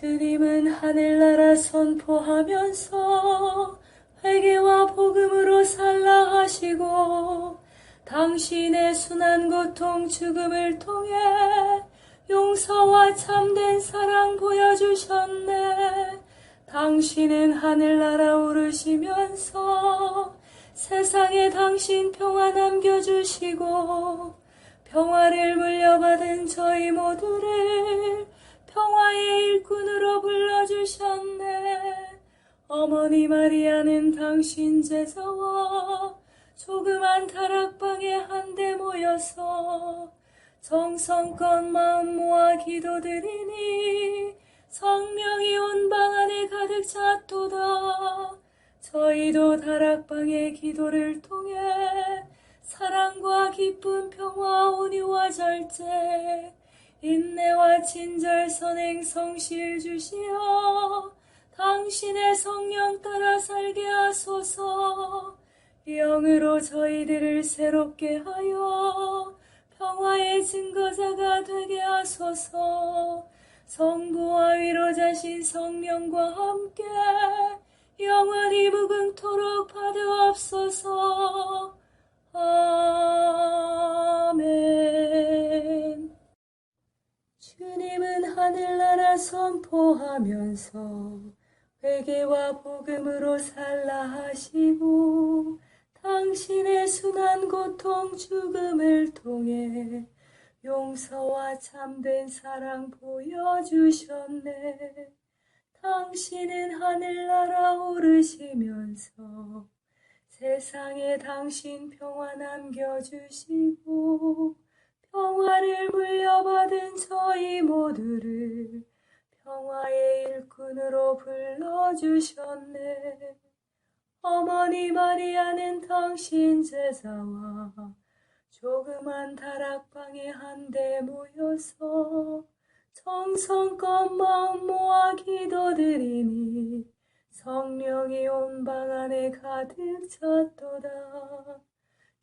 주님은 하늘나라 선포하면서 회개와 복음으로 살라 하시고 당신의 순한 고통 죽음을 통해 용서와 참된 사랑 보여주셨네. 당신은 하늘나라 오르시면서 세상에 당신 평화 남겨주시고 평화를 물려받은 저희 모두를 평화의 일꾼으로 불러주셨네. 어머니 마리아는 당신 제자와 조그만 다락방에 한데 모여서 정성껏 마음 모아 기도드리니 성령이 온 방 안에 가득 찼도다. 저희도 다락방의 기도를 통해 사랑과 기쁨, 평화, 온유와 절제, 인내와 친절, 선행, 성실 주시어 당신의 성령 따라 살게 하소서. 영으로 저희들을 새롭게 하여 평화의 증거자가 되게 하소서. 성부와 위로자신 성령과 함께 영원히 무궁토록 받으옵소서. 아멘. 주님은 하늘나라 선포하면서 회개와 복음으로 살라 하시고 당신의 순한 고통 죽음을 통해 용서와 참된 사랑 보여주셨네. 당신은 하늘나라 오르시면서 세상에 당신 평화 남겨주시고 평화를 물려받은 저희 모두를 평화의 일꾼으로 불러주셨네. 어머니 마리아는 당신 제자와 조그만 다락방에 한데 모여서 정성껏 마음 모아 기도드리니 성령이 온 방 안에 가득 찼도다.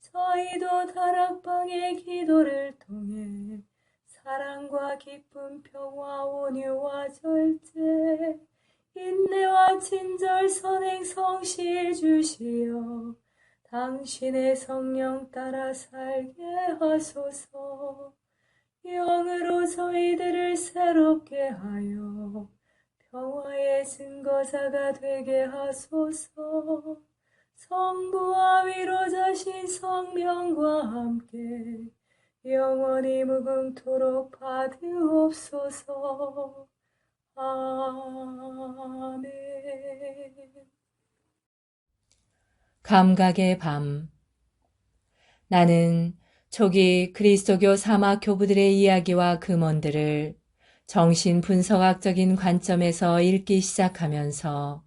저희도 다락방의 기도를 통해 사랑과 기쁨, 평화, 온유와 절제, 인내와 친절, 선행, 성실 주시어 당신의 성령 따라 살게 하소서. 영으로 저희들을 새롭게 하여 평화의 증거자가 되게 하소서. 성부와 위로자신 성령과 함께 영원히 무궁토록 받으옵소서. 아멘. 감각의 밤. 나는 초기 그리스도교 사막 교부들의 이야기와 금원들을 정신분석학적인 관점에서 읽기 시작하면서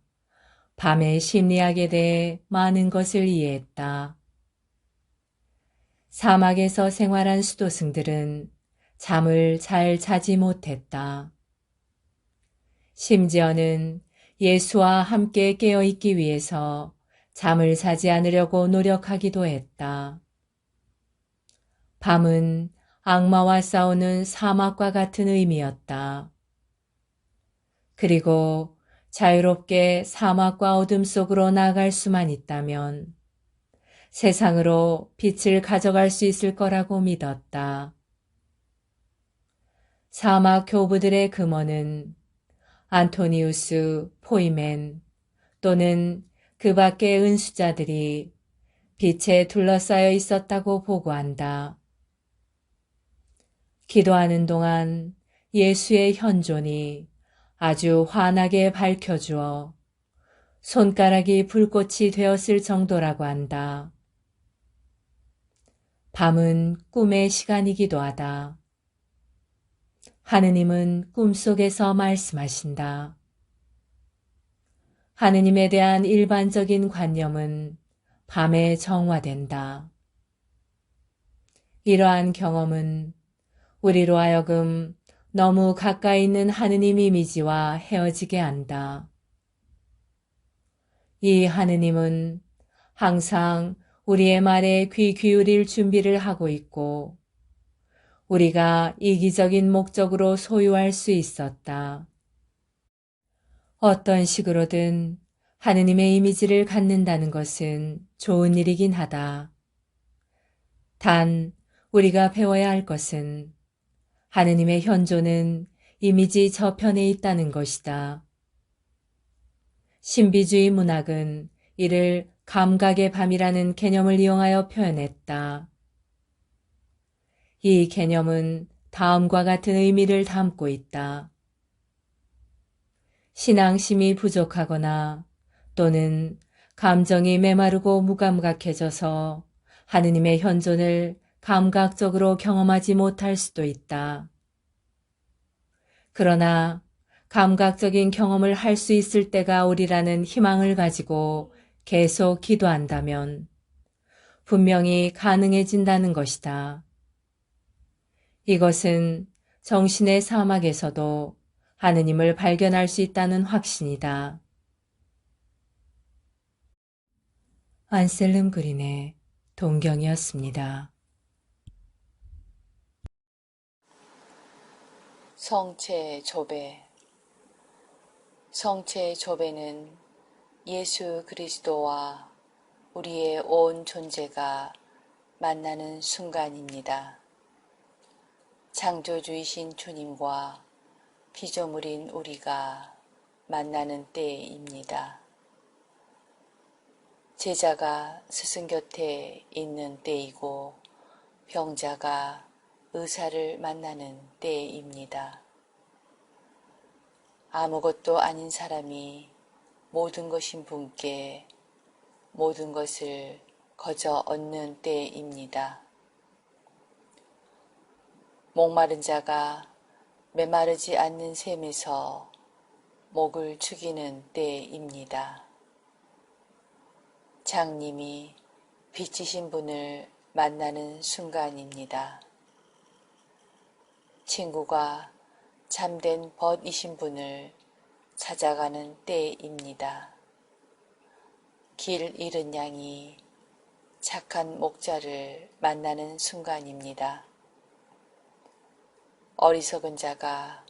밤의 심리학에 대해 많은 것을 이해했다. 사막에서 생활한 수도승들은 잠을 잘 자지 못했다. 심지어는 예수와 함께 깨어있기 위해서 잠을 자지 않으려고 노력하기도 했다. 밤은 악마와 싸우는 사막과 같은 의미였다. 그리고 자유롭게 사막과 어둠 속으로 나아갈 수만 있다면 세상으로 빛을 가져갈 수 있을 거라고 믿었다. 사막 교부들의 금원은 안토니우스, 포이멘 또는 그 밖의 은수자들이 빛에 둘러싸여 있었다고 보고한다. 기도하는 동안 예수의 현존이 아주 환하게 밝혀주어 손가락이 불꽃이 되었을 정도라고 한다. 밤은 꿈의 시간이기도 하다. 하느님은 꿈속에서 말씀하신다. 하느님에 대한 일반적인 관념은 밤에 정화된다. 이러한 경험은 우리로 하여금 너무 가까이 있는 하느님 이미지와 헤어지게 한다. 이 하느님은 항상 우리의 말에 귀 기울일 준비를 하고 있고 우리가 이기적인 목적으로 소유할 수 있었다. 어떤 식으로든 하느님의 이미지를 갖는다는 것은 좋은 일이긴 하다. 단, 우리가 배워야 할 것은 하느님의 현존은 이미지 저편에 있다는 것이다. 신비주의 문학은 이를 감각의 밤이라는 개념을 이용하여 표현했다. 이 개념은 다음과 같은 의미를 담고 있다. 신앙심이 부족하거나 또는 감정이 메마르고 무감각해져서 하느님의 현존을 감각적으로 경험하지 못할 수도 있다. 그러나 감각적인 경험을 할 수 있을 때가 오리라는 희망을 가지고 계속 기도한다면 분명히 가능해진다는 것이다. 이것은 정신의 사막에서도 하느님을 발견할 수 있다는 확신이다. 안셀름 그린의 동경이었습니다. 성체 조배. 성체 조배는 예수 그리스도와 우리의 온 존재가 만나는 순간입니다. 창조주이신 주님과 피조물인 우리가 만나는 때입니다. 제자가 스승 곁에 있는 때이고 병자가 의사를 만나는 때입니다. 아무것도 아닌 사람이 모든 것인 분께 모든 것을 거저 얻는 때입니다. 목마른 자가 메마르지 않는 샘에서 목을 축이는 때입니다. 장님이 빛이신 분을 만나는 순간입니다. 친구가 참된 벗이신 분을 찾아가는 때입니다. 길 잃은 양이 착한 목자를 만나는 순간입니다. 어리석은 자가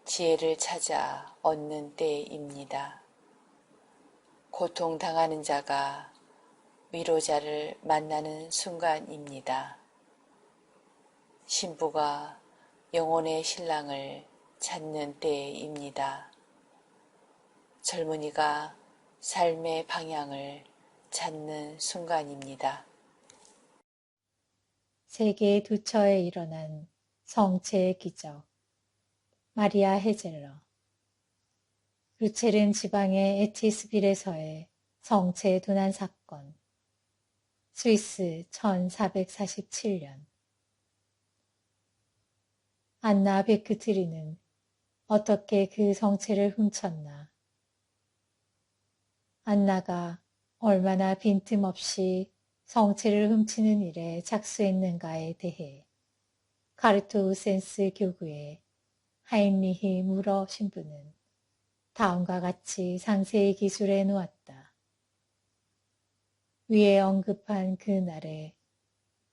지혜를 찾아 얻는 때입니다. 고통당하는 자가 위로자를 만나는 순간입니다. 신부가 영혼의 신랑을 찾는 때입니다. 젊은이가 삶의 방향을 찾는 순간입니다. 세계 두 처에 일어난 성체의 기적. 마리아 헤젤러. 루체른 지방의 에티스빌에서의 성체 도난 사건. 스위스 1447년. 안나 베크트리는 어떻게 그 성체를 훔쳤나. 안나가 얼마나 빈틈없이 성체를 훔치는 일에 착수했는가에 대해 카르투센스 교구의 하인리히 무러 신부는 다음과 같이 상세히 기술해 놓았다. 위에 언급한 그 날에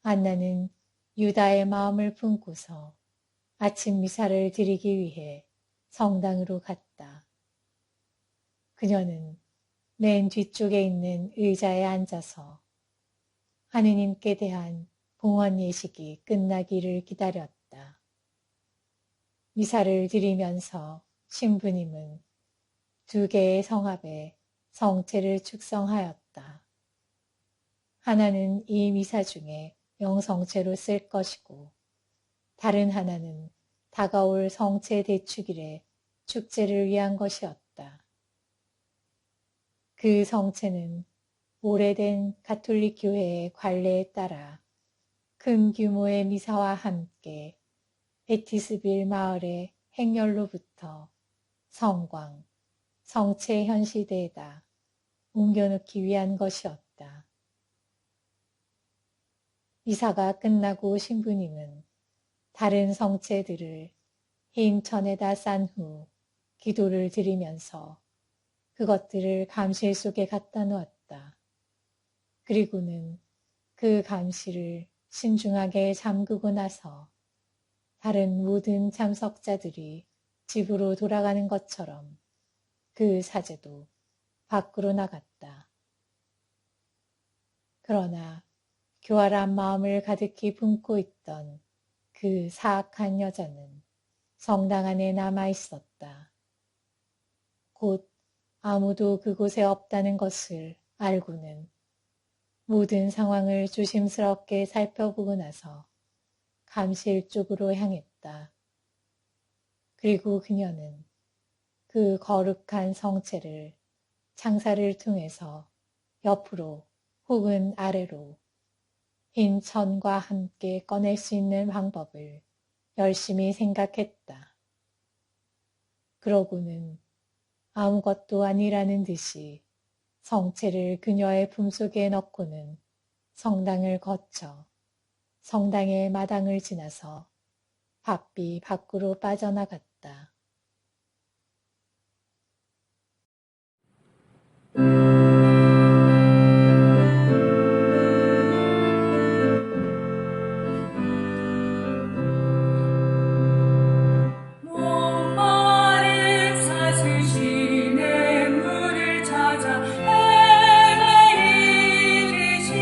안나는 유다의 마음을 품고서 아침 미사를 드리기 위해 성당으로 갔다. 그녀는 맨 뒤쪽에 있는 의자에 앉아서 하느님께 대한 봉헌 예식이 끝나기를 기다렸다. 미사를 드리면서 신부님은 두 개의 성합에 성체를 축성하였다. 하나는 이 미사 중에 영성체로 쓸 것이고 다른 하나는 다가올 성체 대축일의 축제를 위한 것이었다. 그 성체는 오래된 가톨릭 교회의 관례에 따라 큰 규모의 미사와 함께 에티스빌 마을의 행렬로부터 성광, 성체 현시대에다 옮겨놓기 위한 것이었다. 미사가 끝나고 신부님은 다른 성체들을 흰 천에다 싼 후 기도를 드리면서 그것들을 감실 속에 갖다 놓았다. 그리고는 그 감실을 신중하게 잠그고 나서 다른 모든 참석자들이 집으로 돌아가는 것처럼 그 사제도 밖으로 나갔다. 그러나 교활한 마음을 가득히 품고 있던 그 사악한 여자는 성당 안에 남아 있었다. 곧 아무도 그곳에 없다는 것을 알고는 모든 상황을 조심스럽게 살펴보고 나서 감실 쪽으로 향했다. 그리고 그녀는 그 거룩한 성체를 창살을 통해서 옆으로 혹은 아래로 흰 천과 함께 꺼낼 수 있는 방법을 열심히 생각했다. 그러고는 아무것도 아니라는 듯이 성체를 그녀의 품속에 넣고는 성당을 거쳐 성당의 마당을 지나서 바삐 밖으로 빠져나갔다. 목마른 사슬시내 물을 찾아 헤매 이르지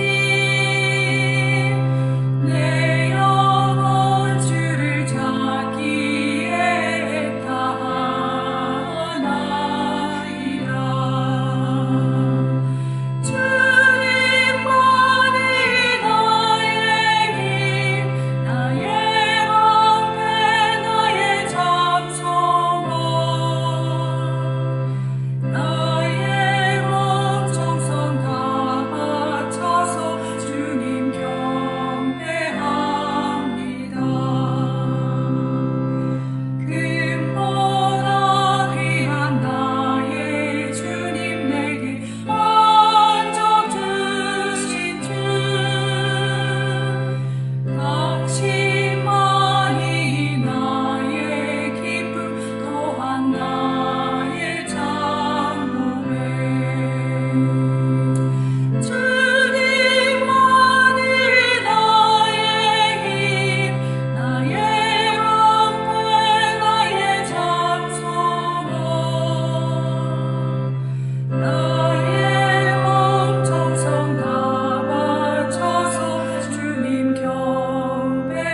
내 영혼 주를 찾기에 다하나이다. 주님만이 나의 힘 나의 방패 나의 잠소망 나의 몸 정성 다 바쳐서 주님 경배합니다. 금보다 귀한 나의 주님 내게 안적 주신 주 당신만이 나의 기쁨 또한 나의 장목에 주님만이 나의 힘 나의 방패 나의 잠소망 나의 몸 정성 다 바쳐서 주님 경배합니다.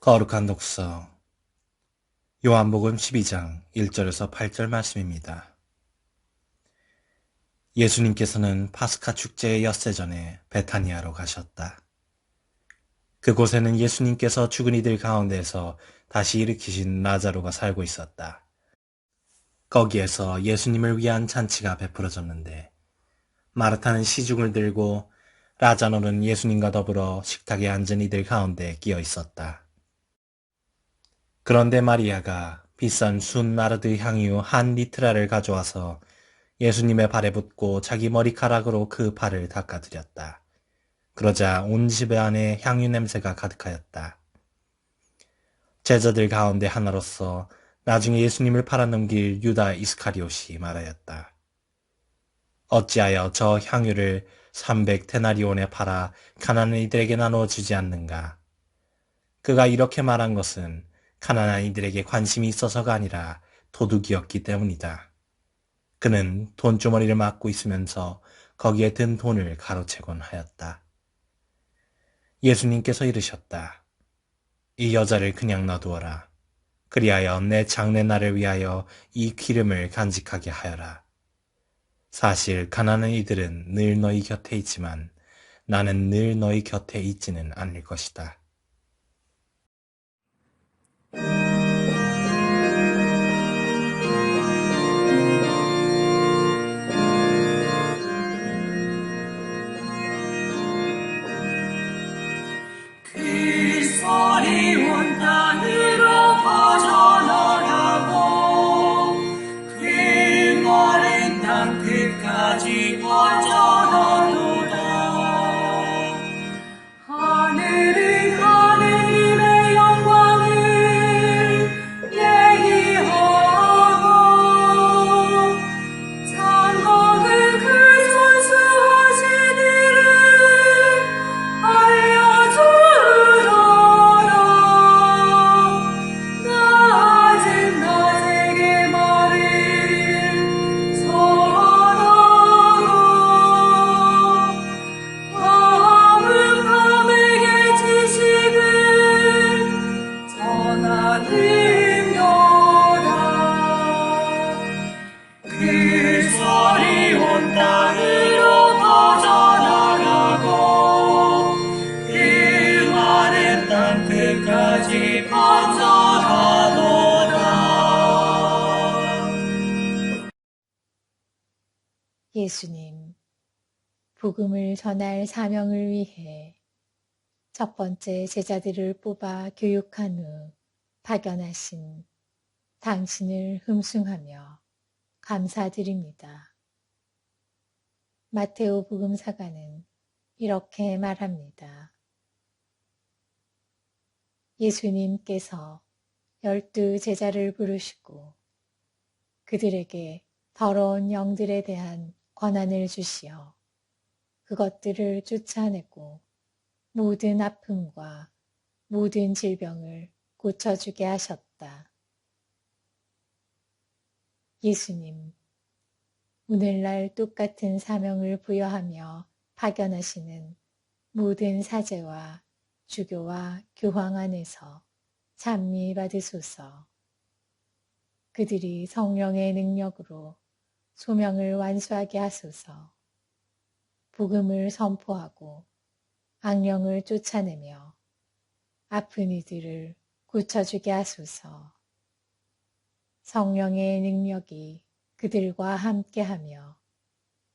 거룩한 독서 요한복음 12장 1절에서 8절 말씀입니다. 예수님께서는 파스카 축제의 엿새 전에 베타니아로 가셨다. 그곳에는 예수님께서 죽은 이들 가운데서 다시 일으키신 라자로가 살고 있었다. 거기에서 예수님을 위한 잔치가 베풀어졌는데 마르타는 시중을 들고 라자로는 예수님과 더불어 식탁에 앉은 이들 가운데 끼어 있었다. 그런데 마리아가 비싼 순 나르드 향유 한 리트라를 가져와서 예수님의 발에 붓고 자기 머리카락으로 그 발을 닦아드렸다. 그러자 온 집 안에 향유 냄새가 가득하였다. 제자들 가운데 하나로서 나중에 예수님을 팔아넘길 유다 이스카리옷이 말하였다. 어찌하여 저 향유를 300데나리온에 팔아 가난한 이들에게 나누어 주지 않는가? 그가 이렇게 말한 것은 가난한 이들에게 관심이 있어서가 아니라 도둑이었기 때문이다. 그는 돈주머니를 막고 있으면서 거기에 든 돈을 가로채곤 하였다. 예수님께서 이르셨다. 이 여자를 그냥 놔두어라. 그리하여 내 장례날을 위하여 이 기름을 간직하게 하여라. 사실 가난한 이들은 늘 너희 곁에 있지만 나는 늘 너희 곁에 있지는 않을 것이다. 그 소리 온 땅으로 퍼져나가고 그 마른 땅 끝까지 퍼져나도다. 하늘은 끝까지 간절하도다. 예수님, 복음을 전할 사명을 위해 첫 번째 제자들을 뽑아 교육한 후 파견하신 당신을 흠숭하며 감사드립니다. 마테오 복음사가는 이렇게 말합니다. 예수님께서 12 제자를 부르시고 그들에게 더러운 영들에 대한 권한을 주시어 그것들을 쫓아내고 모든 아픔과 모든 질병을 고쳐주게 하셨다. 예수님, 오늘날 똑같은 사명을 부여하며 파견하시는 모든 사제와 주교와 교황 안에서 찬미 받으소서. 그들이 성령의 능력으로 소명을 완수하게 하소서. 복음을 선포하고 악령을 쫓아내며 아픈 이들을 고쳐주게 하소서. 성령의 능력이 그들과 함께하며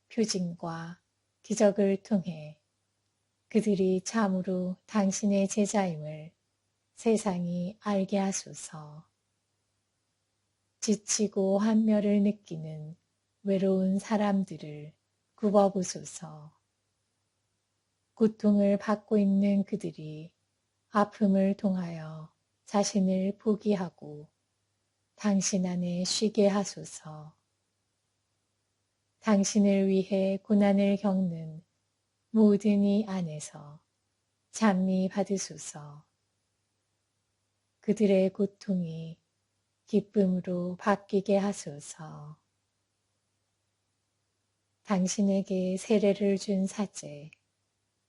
표징과 기적을 통해 그들이 참으로 당신의 제자임을 세상이 알게 하소서. 지치고 한멸을 느끼는 외로운 사람들을 굽어보소서. 고통을 받고 있는 그들이 아픔을 통하여 자신을 포기하고 당신 안에 쉬게 하소서. 당신을 위해 고난을 겪는 모든 이 안에서 찬미 받으소서. 그들의 고통이 기쁨으로 바뀌게 하소서. 당신에게 세례를 준 사제,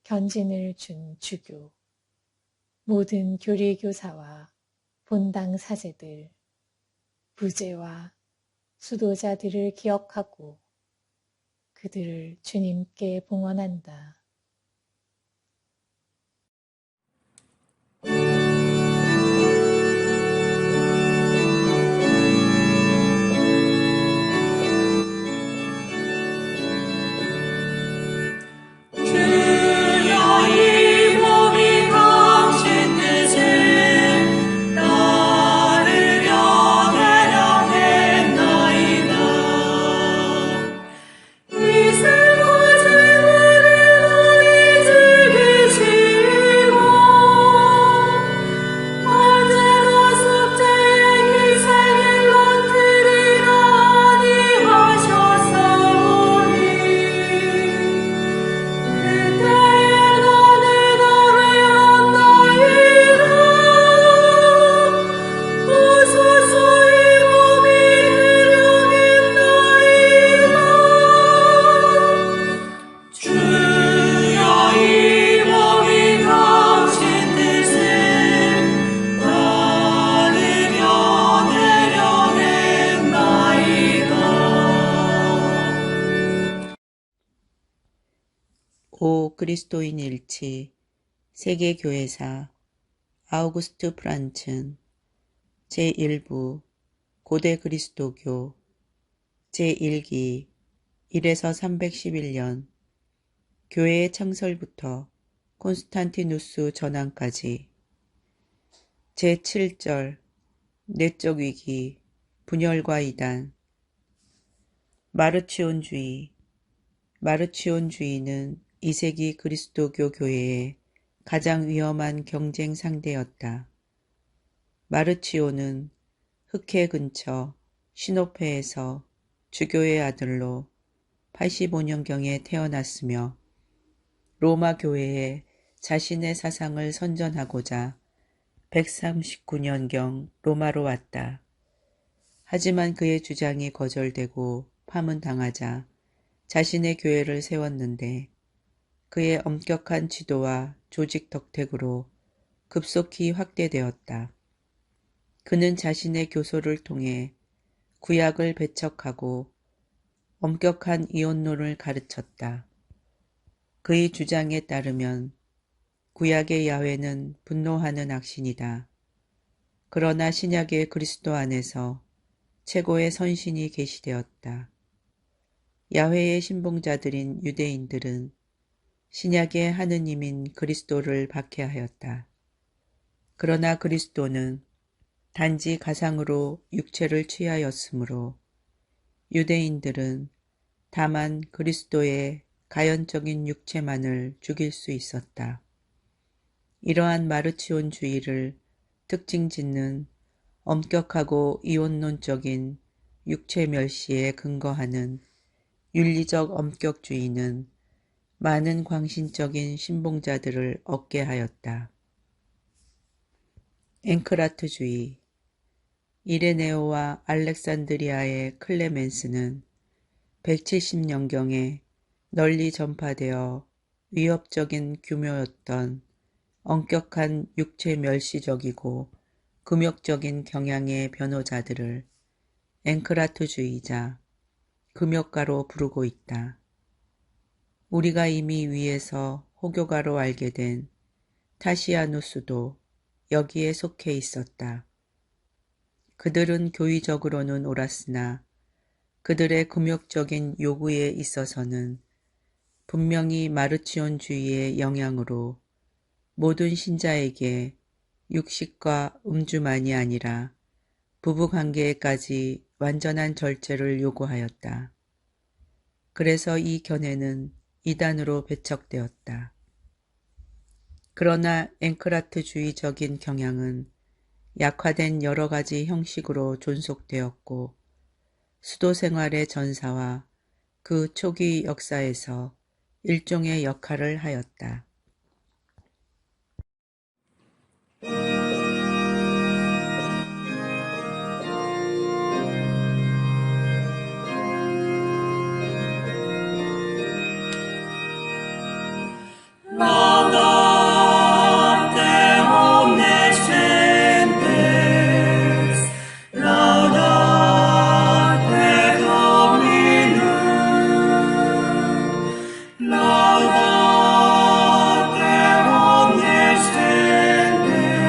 견진을 준 주교, 모든 교리교사와 본당 사제들, 부제와 수도자들을 기억하고 그들을 주님께 봉헌한다. 주여 이 몸이 당신 뜻에 따르려 대령했나이다. 이 슬픈 질문을 너희 즐기시고 언제나 숙제의 희생을 넘뜨리라 아니하셨사오니 그때에 너는 노래한나이다. 오소서 이 몸이 해령했나이다. 주여 이 몸이 당신 뜻에 따르려 대령했나이다. 오 그리스도인 일치 세계교회사 아우구스트 프란츠 제1부 고대 그리스도교 제1기 1에서 311년 교회의 창설부터 콘스탄티누스 전환까지 제7절 내적 위기 분열과 이단 마르치온주의 마르치온주의는 2세기 그리스도교 교회의 가장 위험한 경쟁 상대였다. 마르치오는 흑해 근처 시노페에서 주교의 아들로 85년경에 태어났으며 로마 교회에 자신의 사상을 선전하고자 139년경 로마로 왔다. 하지만 그의 주장이 거절되고 파문당하자 자신의 교회를 세웠는데 그의 엄격한 지도와 조직 덕택으로 급속히 확대되었다. 그는 자신의 교소를 통해 구약을 배척하고 엄격한 이혼론을 가르쳤다. 그의 주장에 따르면 구약의 야훼는 분노하는 악신이다. 그러나 신약의 그리스도 안에서 최고의 선신이 계시되었다. 야훼의 신봉자들인 유대인들은 신약의 하느님인 그리스도를 박해하였다. 그러나 그리스도는 단지 가상으로 육체를 취하였으므로 유대인들은 다만 그리스도의 가연적인 육체만을 죽일 수 있었다. 이러한 마르치온주의를 특징 짓는 엄격하고 이원론적인 육체 멸시에 근거하는 윤리적 엄격주의는 많은 광신적인 신봉자들을 얻게 하였다. 앵크라트주의. 이레네오와 알렉산드리아의 클레멘스는 170년경에 널리 전파되어 위협적인 규모였던 엄격한 육체 멸시적이고 금욕적인 경향의 변호자들을 앵크라트주의자, 금욕가로 부르고 있다. 우리가 이미 위에서 호교가로 알게 된 타시아누스도 여기에 속해 있었다. 그들은 교의적으로는 옳았으나 그들의 금욕적인 요구에 있어서는 분명히 마르치온주의의 영향으로 모든 신자에게 육식과 음주만이 아니라 부부관계에까지 완전한 절제를 요구하였다. 그래서 이 견해는 이단으로 배척되었다. 그러나 앵크라트주의적인 경향은 약화된 여러 가지 형식으로 존속되었고 수도 생활의 전사와 그 초기 역사에서 일종의 역할을 하였다. Laudate omnes gentes, laudate Dominum, laudate omnes gentes,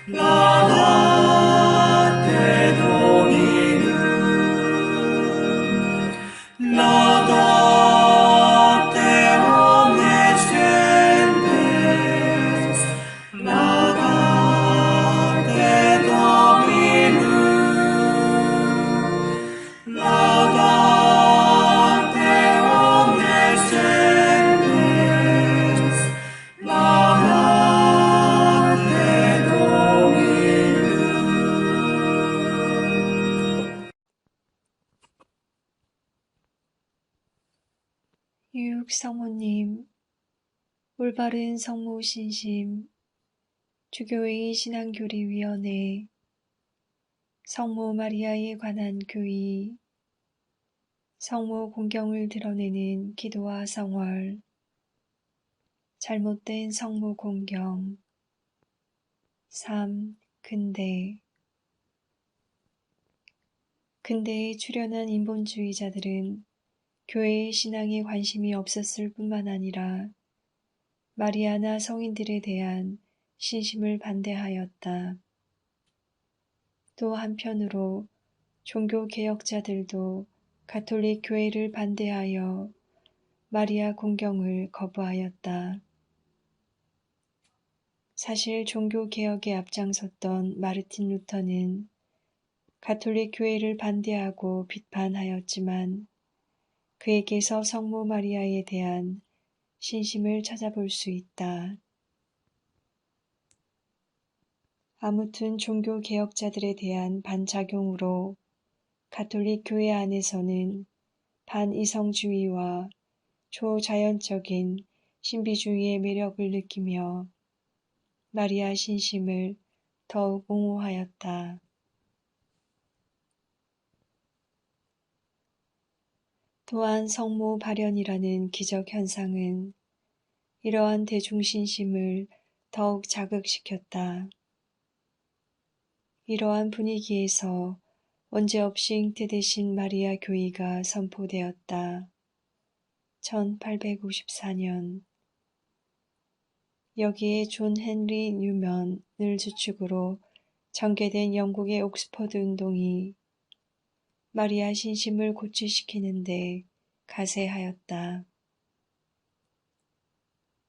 laudate Dominum, laudate omnes gentes, laudate Dominum, laudate omnes gentes, laudate Dominum. 유육성모님, 올바른 성모 신심, 주교회의 신앙교리위원회, 성모 마리아에 관한 교의, 성모 공경을 드러내는 기도와 성월, 잘못된 성모 공경, 3. 근대에 출현한 인본주의자들은 교회의 신앙에 관심이 없었을 뿐만 아니라 마리아나 성인들에 대한 신심을 반대하였다. 또 한편으로 종교개혁자들도 가톨릭 교회를 반대하여 마리아 공경을 거부하였다. 사실 종교개혁에 앞장섰던 마르틴 루터는 가톨릭 교회를 반대하고 비판하였지만 그에게서 성모 마리아에 대한 신심을 찾아볼 수 있다. 아무튼 종교개혁자들에 대한 반작용으로 가톨릭 교회 안에서는 반이성주의와 초자연적인 신비주의의 매력을 느끼며 마리아 신심을 더욱 옹호하였다. 또한 성모 발현이라는 기적 현상은 이러한 대중신심을 더욱 자극시켰다. 이러한 분위기에서 원죄없이 잉태되신 마리아 교의가 선포되었다. 1854년. 여기에 존 헨리 뉴먼을 주축으로 전개된 영국의 옥스퍼드 운동이 마리아 신심을 고취시키는데 가세하였다.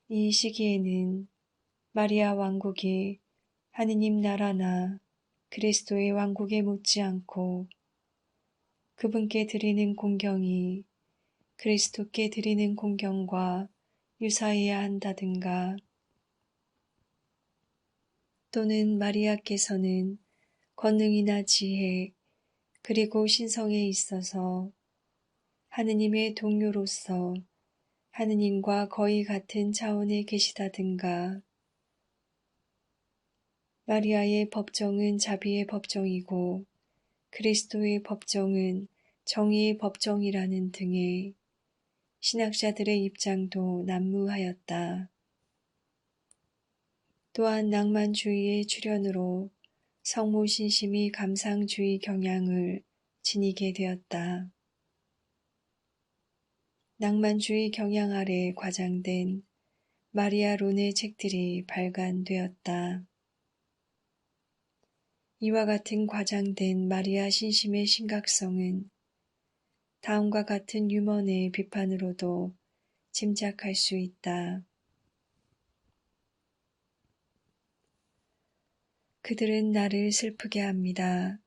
이 시기에는 마리아 왕국이 하느님 나라나 그리스도의 왕국에 묻지 않고 그분께 드리는 공경이 그리스도께 드리는 공경과 유사해야 한다든가, 또는 마리아께서는 권능이나 지혜 그리고 신성에 있어서 하느님의 동료로서 하느님과 거의 같은 차원에 계시다든가, 마리아의 법정은 자비의 법정이고 그리스도의 법정은 정의의 법정이라는 등의 신학자들의 입장도 난무하였다. 또한 낭만주의의 출현으로 성모 신심이 감상주의 경향을 지니게 되었다. 낭만주의 경향 아래 과장된 마리아론의 책들이 발간되었다. 이와 같은 과장된 마리아 신심의 심각성은 다음과 같은 유머의 비판으로도 짐작할 수 있다. 그들은 나를 슬프게 합니다.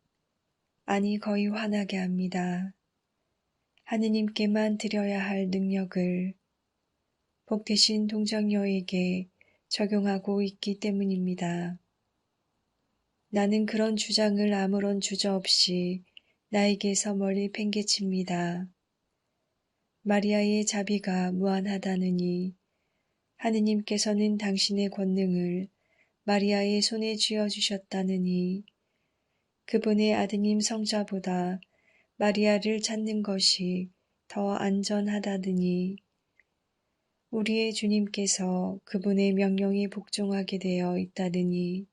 아니 거의 화나게 합니다. 하느님께만 드려야 할 능력을 복되신 동정녀에게 적용하고 있기 때문입니다. 나는 그런 주장을 아무런 주저없이 나에게서 멀리 팽개칩니다. 마리아의 자비가 무한하다느니 하느님께서는 당신의 권능을 마리아의 손에 쥐어주셨다느니 그분의 아드님 성자보다 마리아를 찾는 것이 더 안전하다느니 우리의 주님께서 그분의 명령에 복종하게 되어 있다느니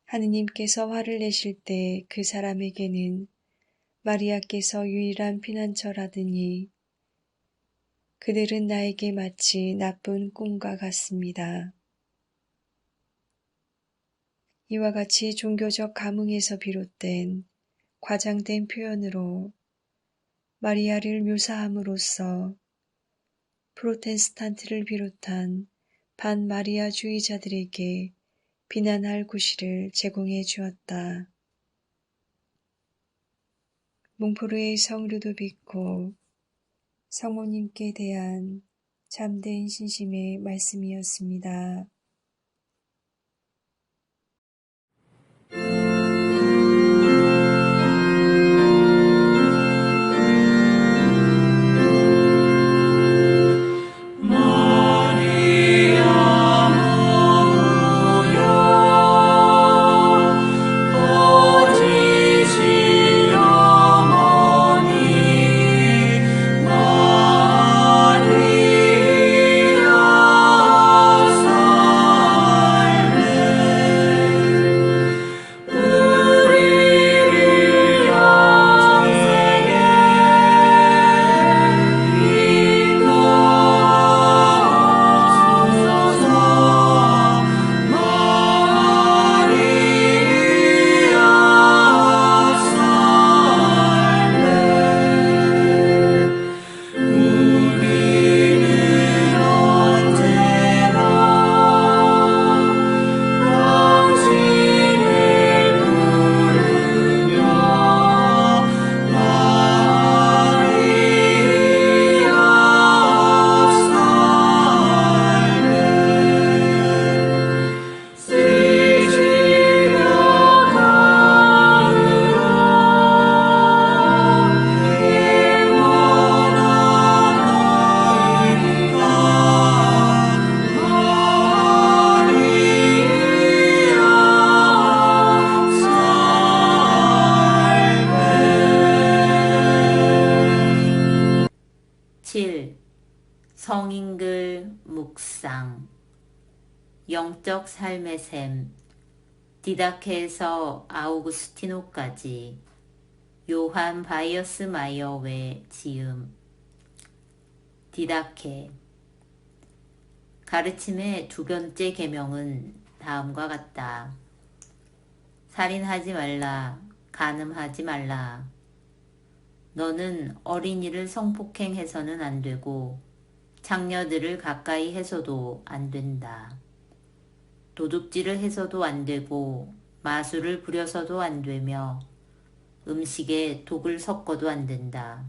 하느님께서 화를 내실 때 그 사람에게는 마리아께서 유일한 피난처라더니 그들은 나에게 마치 나쁜 꿈과 같습니다. 이와 같이 종교적 감흥에서 비롯된 과장된 표현으로 마리아를 묘사함으로써 프로테스탄트를 비롯한 반마리아주의자들에게 비난할 구실을 제공해 주었다. 몽포르의 성 루도비코 성모님께 대한 참된 신심의 말씀이었습니다. 성인글 묵상 영적 삶의 샘 디다케에서 아우구스티노까지 요한 바이어스 마이어의 지음 디다케 가르침의 두 번째 계명은 다음과 같다. 살인하지 말라. 간음하지 말라. 너는 어린이를 성폭행해서는 안 되고 장녀들을 가까이 해서도 안 된다. 도둑질을 해서도 안 되고 마술을 부려서도 안 되며 음식에 독을 섞어도 안 된다.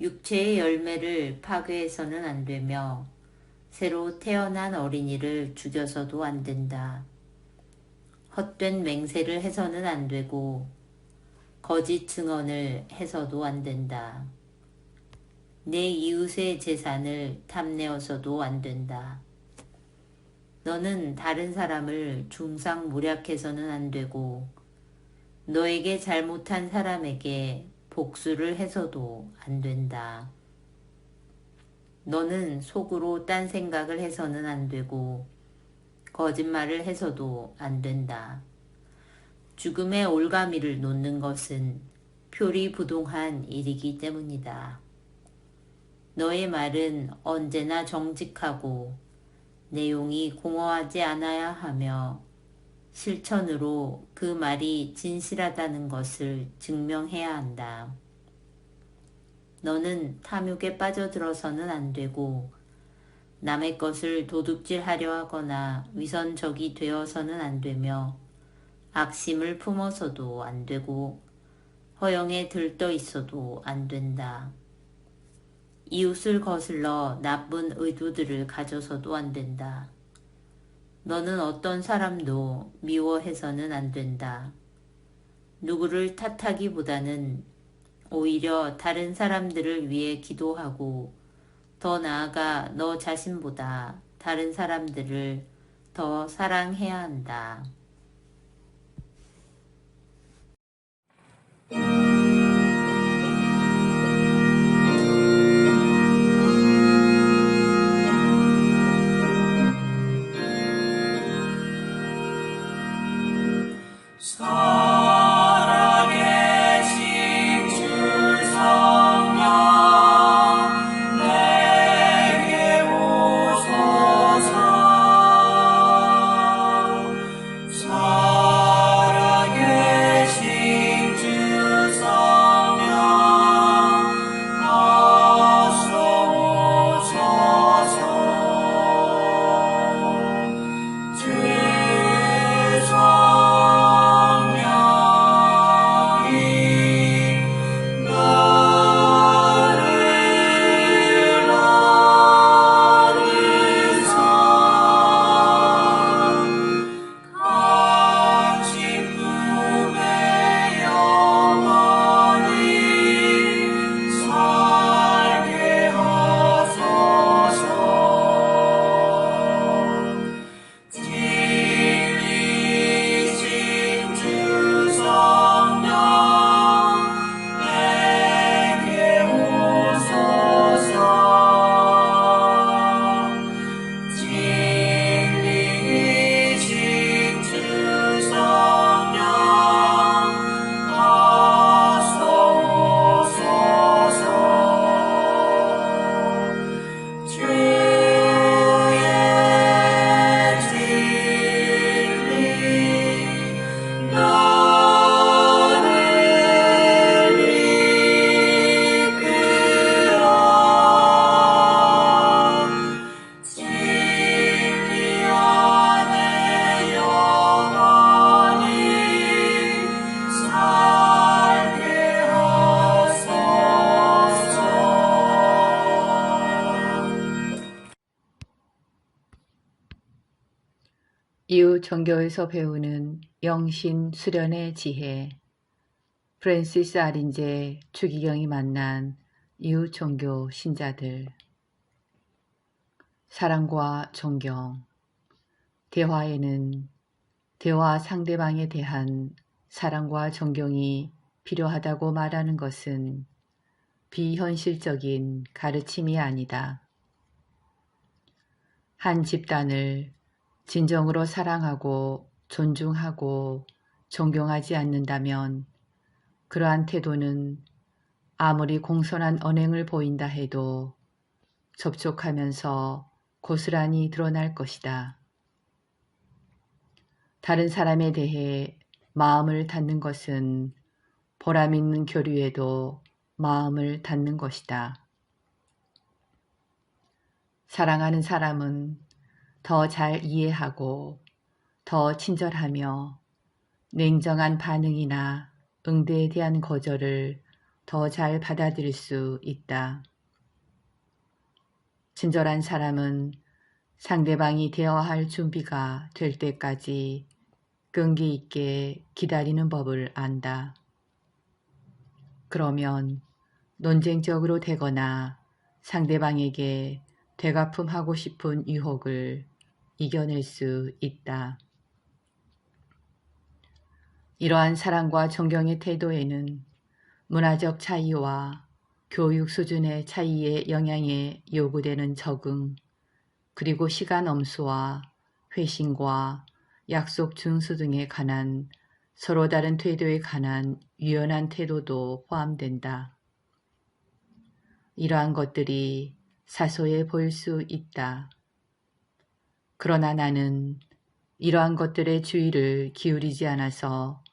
육체의 열매를 파괴해서는 안 되며 새로 태어난 어린이를 죽여서도 안 된다. 헛된 맹세를 해서는 안 되고 거짓 증언을 해서도 안 된다. 내 이웃의 재산을 탐내어서도 안 된다. 너는 다른 사람을 중상모략해서는 안 되고 너에게 잘못한 사람에게 복수를 해서도 안 된다. 너는 속으로 딴 생각을 해서는 안 되고 거짓말을 해서도 안 된다. 죽음의 올가미를 놓는 것은 표리부동한 일이기 때문이다. 너의 말은 언제나 정직하고 내용이 공허하지 않아야 하며 실천으로 그 말이 진실하다는 것을 증명해야 한다. 너는 탐욕에 빠져들어서는 안 되고 남의 것을 도둑질하려 하거나 위선적이 되어서는 안 되며 악심을 품어서도 안 되고 허영에 들떠 있어도 안 된다. 이웃을 거슬러 나쁜 의도들을 가져서도 안 된다. 너는 어떤 사람도 미워해서는 안 된다. 누구를 탓하기보다는 오히려 다른 사람들을 위해 기도하고 더 나아가 너 자신보다 다른 사람들을 더 사랑해야 한다. 살아계신 주 성령 내게 오소서. 살아계신 주 성령 어서 오소서. 주 성령이 너를 어루사 강신 꿈에 영원히 살게 하소서. 진리신 주 성령 내게 오소서. 진리신 주 성령 어서 오소서. 주의 진리 너를 이끌어 진리 안에 영원히 살게 하소서. 이웃 종교에서 배우는 영신 수련의 지혜. 프랜시스 아린제 추기경이 만난 이웃 종교 신자들. 사랑과 존경. 대화에는 대화 상대방에 대한 사랑과 존경이 필요하다고 말하는 것은 비현실적인 가르침이 아니다. 한 집단을 진정으로 사랑하고 존중하고 존경하지 않는다면 그러한 태도는 아무리 공손한 언행을 보인다 해도 접촉하면서 고스란히 드러날 것이다. 다른 사람에 대해 마음을 닫는 것은 보람 있는 교류에도 마음을 닫는 것이다. 사랑하는 사람은 더 잘 이해하고 더 친절하며 냉정한 반응이나 응대에 대한 거절을 더 잘 받아들일 수 있다. 친절한 사람은 상대방이 대화할 준비가 될 때까지 끈기 있게 기다리는 법을 안다. 그러면 논쟁적으로 되거나 상대방에게 되갚음하고 싶은 유혹을 이겨낼 수 있다. 이러한 사랑과 존경의 태도에는 문화적 차이와 교육 수준의 차이에 영향에 요구되는 적응, 그리고 시간 엄수와 회신과 약속 준수 등에 관한 서로 다른 태도에 관한 유연한 태도도 포함된다. 이러한 것들이 사소해 보일 수 있다. 그러나 나는 이러한 것들의 주의를 기울이지 않아서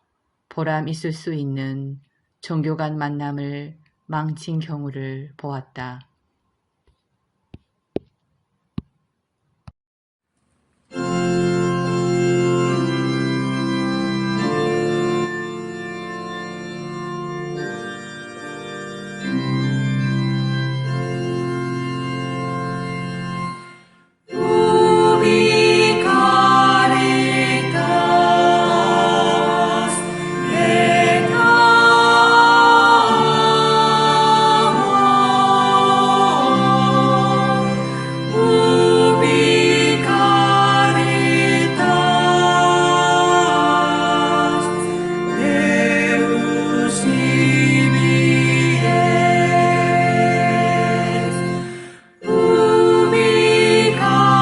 보람 있을 수 있는 종교 간 만남을 망친 경우를 보았다. 우비 카리타스 레타모 우비 카리타스 데우스 이비에스 우비 카리타스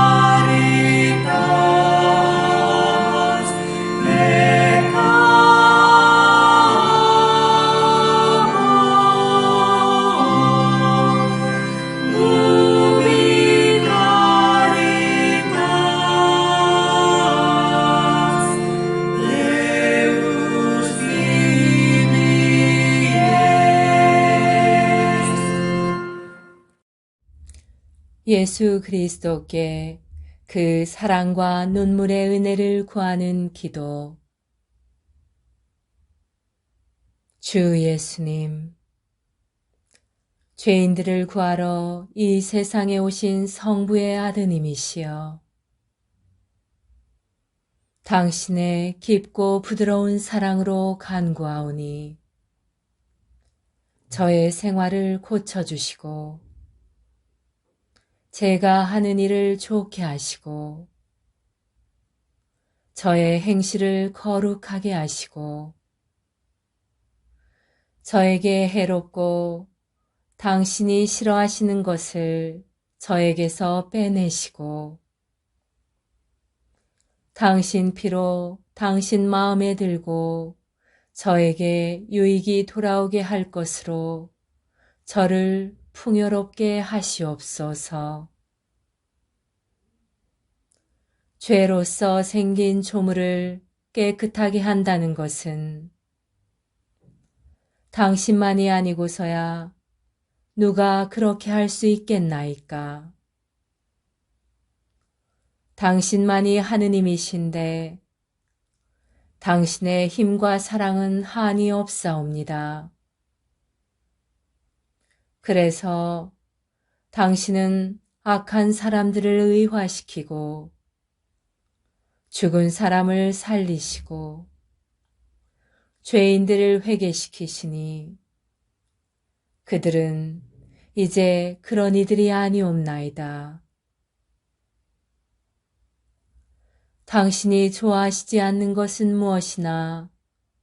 레타모 우비 카리타스 데우스 이비에스 예수 그리스도께 그 사랑과 눈물의 은혜를 구하는 기도. 주 예수님, 죄인들을 구하러 이 세상에 오신 성부의 아드님이시여, 당신의 깊고 부드러운 사랑으로 간구하오니 저의 생활을 고쳐주시고 제가 하는 일을 좋게 하시고 저의 행실을 거룩하게 하시고 저에게 해롭고 당신이 싫어하시는 것을 저에게서 빼내시고 당신 피로 당신 마음에 들고 저에게 유익이 돌아오게 할 것으로 저를 풍요롭게 하시옵소서. 죄로서 생긴 조물을 깨끗하게 한다는 것은 당신만이 아니고서야 누가 그렇게 할 수 있겠나이까? 당신만이 하느님이신데 당신의 힘과 사랑은 한이 없사옵니다. 그래서 당신은 악한 사람들을 의화시키고 죽은 사람을 살리시고 죄인들을 회개시키시니 그들은 이제 그런 이들이 아니옵나이다. 당신이 좋아하시지 않는 것은 무엇이나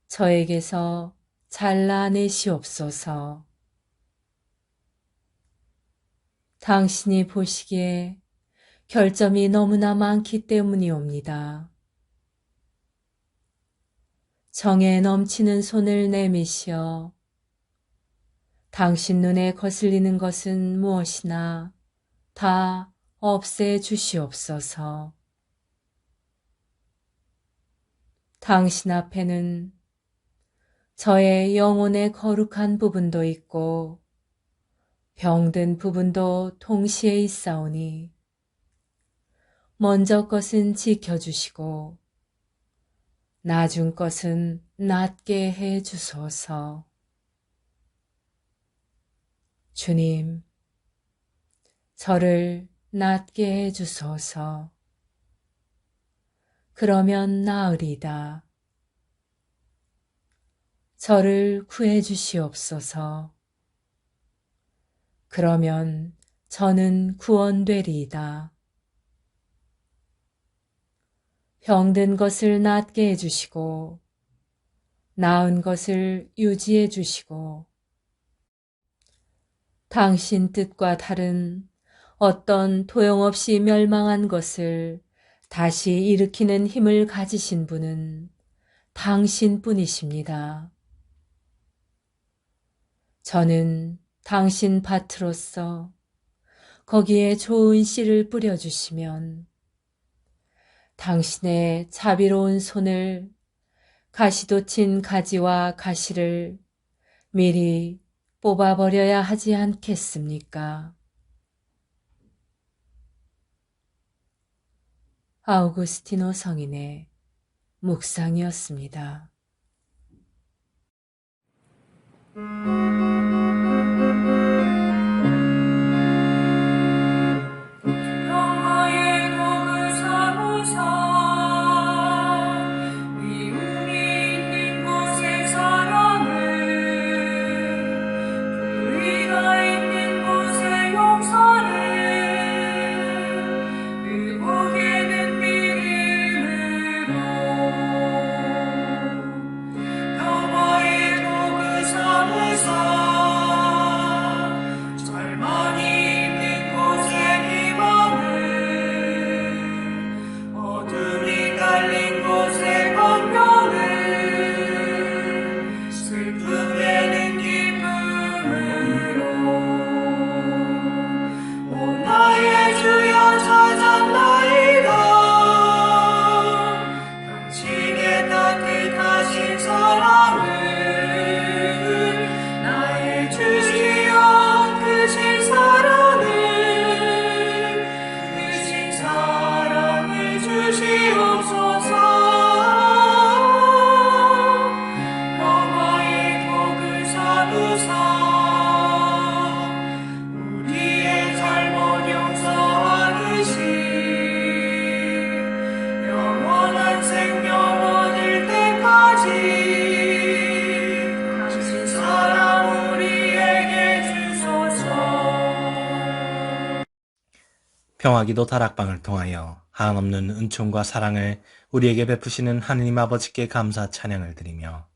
저에게서 잘라내시옵소서. 당신이 보시기에 결점이 너무나 많기 때문이옵니다. 정에 넘치는 손을 내미시어 당신 눈에 거슬리는 것은 무엇이나 다 없애 주시옵소서. 당신 앞에는 저의 영혼의 거룩한 부분도 있고 병든 부분도 동시에 있사오니 먼저 것은 지켜주시고 나중 것은 낫게 해 주소서. 주님, 저를 낫게 해 주소서. 그러면 나으리다. 저를 구해 주시옵소서. 그러면 저는 구원되리이다. 병든 것을 낫게 해주시고 나은 것을 유지해 주시고 당신 뜻과 다른 어떤 도용없이 멸망한 것을 다시 일으키는 힘을 가지신 분은 당신뿐이십니다. 저는 당신 밭으로서 거기에 좋은 씨를 뿌려주시면 당신의 자비로운 손을 가시돋친 가지와 가시를 미리 뽑아버려야 하지 않겠습니까? 아우구스티노 성인의 묵상이었습니다. 평화의 복을 삼으사 미움이 있는 곳의 사랑을 불의가 있는 곳의 용서를 의복에는 믿음으로 평화의 복을 삼으사 절망이 있는 곳에 희망을 어둠이 깔린 곳에 광명을 슬픔에는 기쁨으로 오 나의 주여 찾았나이다 당신의 따뜻하신 사랑을 나의 주시여 크신 사랑을 주시옵소서 평화의 복을 삼으사 우리의 잘못 용서하듯이 영원한 생명 얻을 때까지 당신 사랑 우리에게 주소서. 평화기도 다락방을 통하여 한없는 은총과 사랑을 우리에게 베푸시는 하느님 아버지께 감사 찬양을 드리며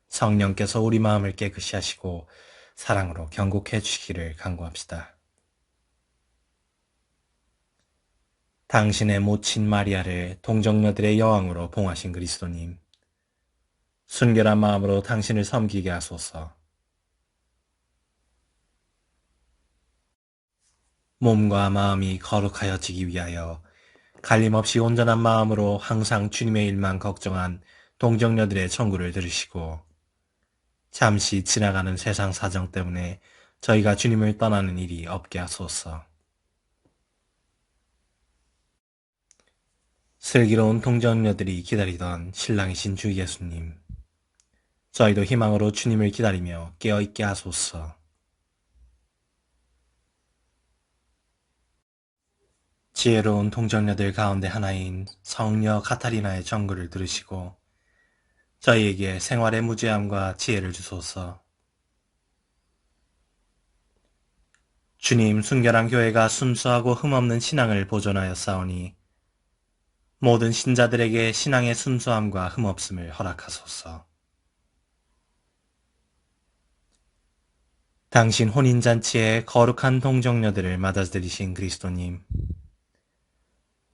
성령께서 우리 마음을 깨끗이 하시고 사랑으로 경고해 주시기를 간구합시다. 당신의 모친 마리아를 동정녀들의 여왕으로 봉하신 그리스도님, 순결한 마음으로 당신을 섬기게 하소서. 몸과 마음이 거룩하여지기 위하여 갈림없이 온전한 마음으로 항상 주님의 일만 걱정한 동정녀들의 청구를 들으시고 잠시 지나가는 세상 사정 때문에 저희가 주님을 떠나는 일이 없게 하소서. 슬기로운 동정녀들이 기다리던 신랑이신 주 예수님, 저희도 희망으로 주님을 기다리며 깨어있게 하소서. 지혜로운 동정녀들 가운데 하나인 성녀 카타리나의 정글을 들으시고 저희에게 생활의 무죄함과 지혜를 주소서. 주님, 순결한 교회가 순수하고 흠없는 신앙을 보존하였사오니 모든 신자들에게 신앙의 순수함과 흠없음을 허락하소서. 당신 혼인잔치에 거룩한 동정녀들을 맞아들이신 그리스도님,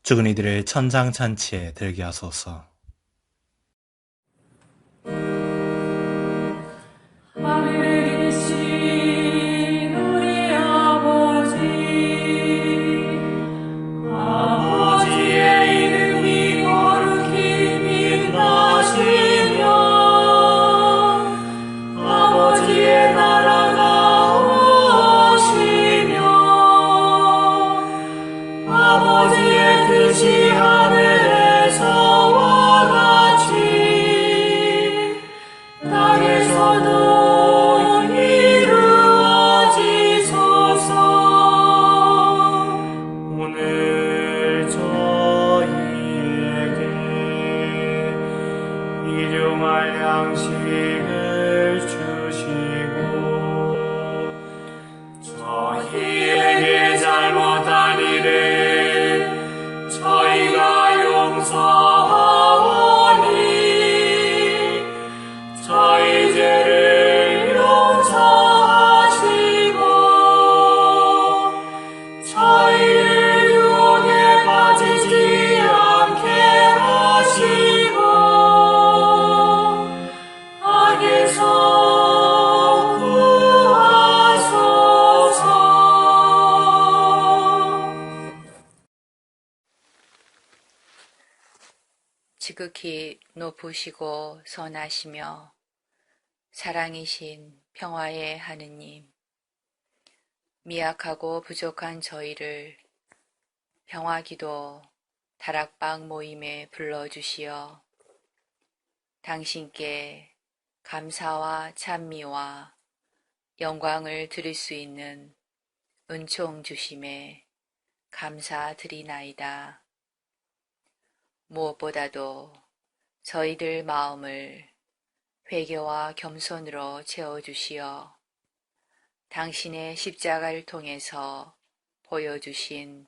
죽은 이들을 천상잔치에 들게 하소서. 하늘에 계신 우리 아버지, 아버지의 이름이 거룩히 빛나시오며 일용할 양식을 주시고 저희에게 잘못한 일을 저희가 용서하오니 저희 죄를 용서하시고 저희를 유혹에 빠지지 않게 하시고 악에서 구하소서. 지극히 높으시고 선하시며 사랑이신 평화의 하느님, 미약하고 부족한 저희를 평화기도 다락방 모임에 불러주시어 당신께 감사와 찬미와 영광을 드릴 수 있는 은총 주심에 감사드리나이다. 무엇보다도 저희들 마음을 회개와 겸손으로 채워주시어 당신의 십자가를 통해서 보여주신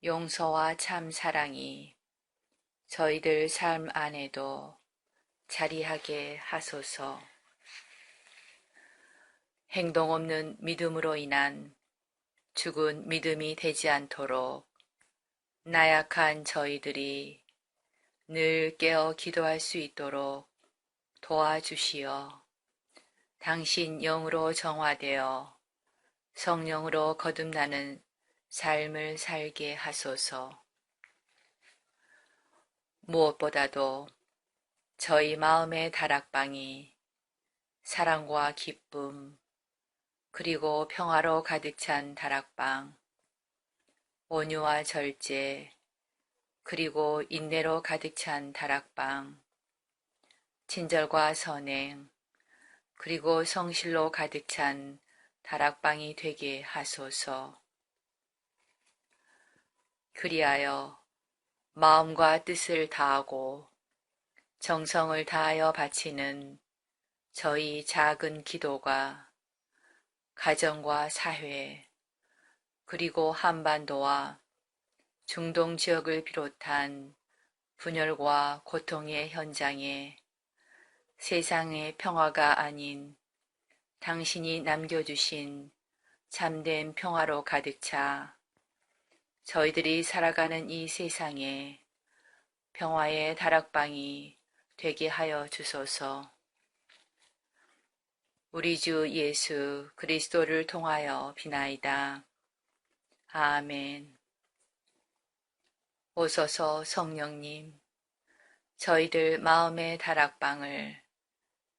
용서와 참 사랑이 저희들 삶 안에도 자리하게 하소서. 행동 없는 믿음으로 인한 죽은 믿음이 되지 않도록 나약한 저희들이 늘 깨어 기도할 수 있도록 도와주시어 당신 영으로 정화되어 성령으로 거듭나는 삶을 살게 하소서. 무엇보다도 저희 마음의 다락방이 사랑과 기쁨 그리고 평화로 가득 찬 다락방, 온유와 절제 그리고 인내로 가득 찬 다락방, 친절과 선행 그리고 성실로 가득 찬 다락방이 되게 하소서. 그리하여 마음과 뜻을 다하고 정성을 다하여 바치는 저희 작은 기도가 가정과 사회 그리고 한반도와 중동 지역을 비롯한 분열과 고통의 현장에 세상의 평화가 아닌 당신이 남겨주신 참된 평화로 가득 차 저희들이 살아가는 이 세상에 평화의 다락방이 되게 하여 주소서. 우리 주 예수 그리스도를 통하여 비나이다. 아멘. 오소서 성령님, 저희들 마음의 다락방을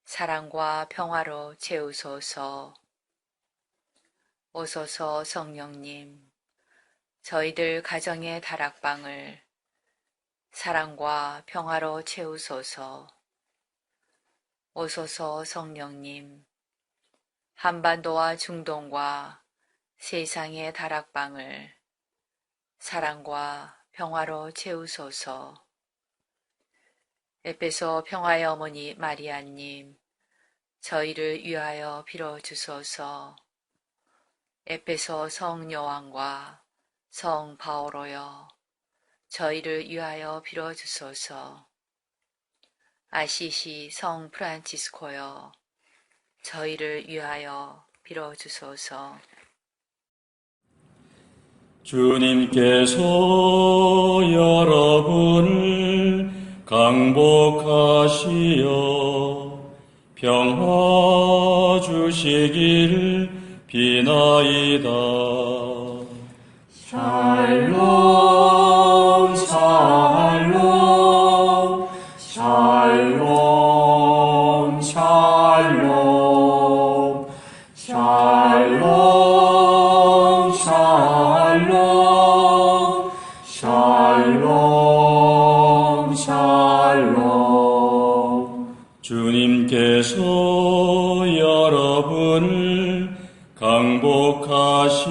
사랑과 평화로 채우소서. 오소서 성령님, 저희들 가정의 다락방을 사랑과 평화로 채우소서. 오소서 성령님, 한반도와 중동과 세상의 다락방을 사랑과 평화로 채우소서. 에베소 평화의 어머니 마리아님, 저희를 위하여 빌어주소서. 에베소 성 요한과 성 바오로여, 저희를 위하여 빌어주소서. 아시시 성 프란치스코여, 저희를 위하여 빌어주소서. 주님께서 여러분을 강복하시어 평화 주시기를 비나이다. 샬롬 샬롬 샬롬 샬롬 샬롬 샬롬 샬롬 샬롬. 주님께서 여러분을 강복하시어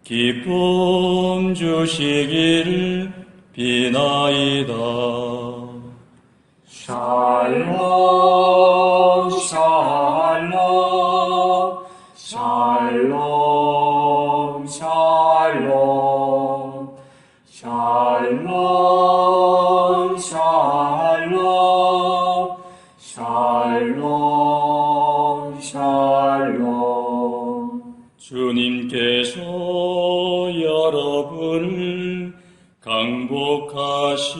기쁨 주시기를 비나이다. 샬롬 샬롬 샬롬 샬롬 샬롬 샬롬 샬롬 샬롬 주님께서 여러분을 강복하시어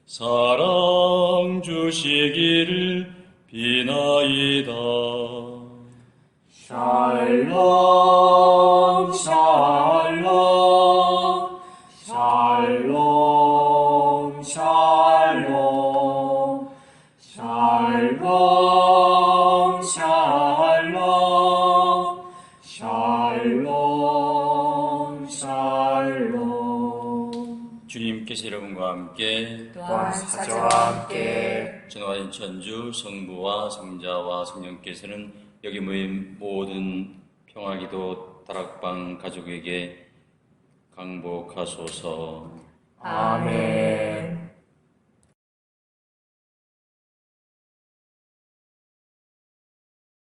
사랑 주시기를 비나이다. 샬롬 샬롬 샬롬 샬롬 샬롬 샬롬 샬롬 샬롬 주님께서 여러분과 함께 또한 사자와 함께 전화인 천주 성부와 성자와 성령께서는 여기 모인 모든 평화기도 다락방 가족에게 강복하소서. 아멘.